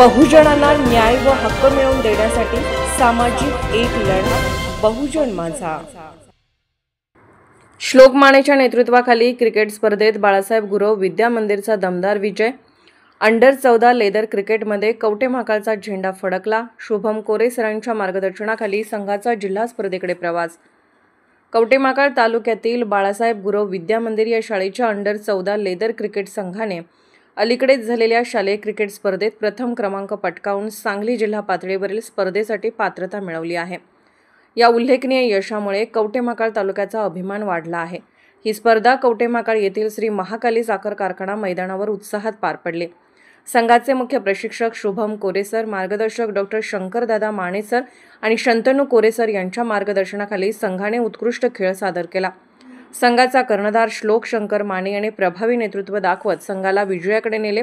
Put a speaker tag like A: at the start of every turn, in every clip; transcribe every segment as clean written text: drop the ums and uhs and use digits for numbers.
A: बहुजनांना न्याय व हक्क मिळवून देण्यासाठी सामाजिक एक लढा बहुजन माझा। श्लोक मानेच्या नेतृत्वाखाली क्रिकेट स्पर्धेत बाळासाहेब गुरव विद्या मंदिरचा दमदार विजय। अंडर 14 लेदर क्रिकेटमध्ये कवठे महाकाळचा झेंडा फडकला। शुभम कोरे सरांच्या मार्गदर्शनाखाली संघाचा जिल्हा स्पर्धेकडे प्रवास। कवठे महाकाळ तालुक्यातील बाळासाहेब गुरव विद्या मंदिर या शाळेच्या अंडर 14 लेदर क्रिकेट संघाने अलीकडेच झालेल्या शालेय क्रिकेट स्पर्धेत प्रथम क्रमांक पटकावून सांगली जिल्हा पातळीवरील स्पर्धेसाठी पात्रता मिळवली आहे। या उल्लेखनीय यशामुळे कवठे महाकाळ तालुक्याचा अभिमान वाढला आहे। ही स्पर्धा कवठे महाकाळ येथील श्री महाकाली साखर कारखाना मैदानावर उत्साहात पार पडली। संघाचे मुख्य प्रशिक्षक शुभम कोरे सर, मार्गदर्शक डॉक्टर शंकरदादा माने सर आणि शंतनू कोरे सर यांच्या मार्गदर्शनाखाली संघाने उत्कृष्ट खेळ सादर केला। संघाचा कर्णधार श्लोक शंकर माने याने प्रभावी नेतृत्व दाखवत संघाला विजयाकडे नेले।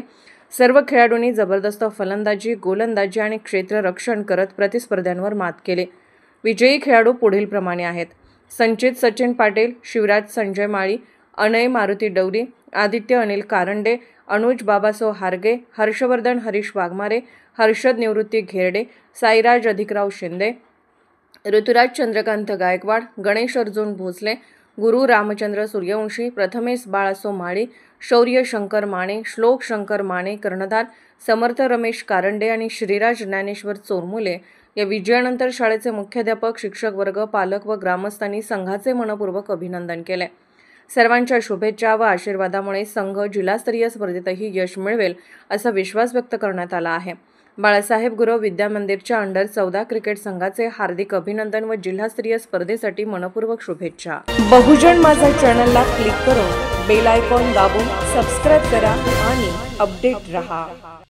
A: सर्व खेळाडूंनी जबरदस्त फलंदाजी, गोलंदाजी आणि क्षेत्ररक्षण करत प्रतिस्पर्ध्यांवर मात केली। विजयी खेळाडू पुढील प्रमाणे आहेत: संचित सचिन पाटील, शिवराज संजय माळी, अनय मारुती डवरी, आदित्य अनिल कारंडे, अनुज बाबासो हारगे, हर्षवर्धन हरीश वाघमारे, हर्षद निवृत्ती घेरडे, साईराज अधिकराव शिंदे, ऋतुराज चंद्रकांत गायकवाड, गणेश अर्जुन भोसले, गुरु रामचंद्र सूर्यवंशी, प्रथमेश बाळासो माळी, शौर्य शंकर माने, श्लोक शंकर माने कर्णधार, समर्थ रमेश कारंडे आणि श्रीराज ज्ञानेश्वर चोरमुले। या विजयानंतर शाळेचे मुख्याध्यापक, शिक्षक वर्ग, पालक व ग्रामस्थांनी संघाचे मनपूर्वक अभिनंदन केले। सर्वांच्या शुभेच्छा व आशीर्वादामुळे संघ जिल्हास्तरीय स्पर्धेतही यश मिळवेल असा विश्वास व्यक्त करण्यात आला आहे। बाळासाहेब गुरव विद्या मंदिरच्या अंडर 14 क्रिकेट संघाचे हार्दिक अभिनंदन व जिल्हास्तरीय स्पर्धेसाठी मनपूर्वक शुभेच्छा। बहुजन माझा चॅनलला क्लिक करून बेल आयकॉन दाबून सबस्क्राइब करा आणि अपडेट रहा।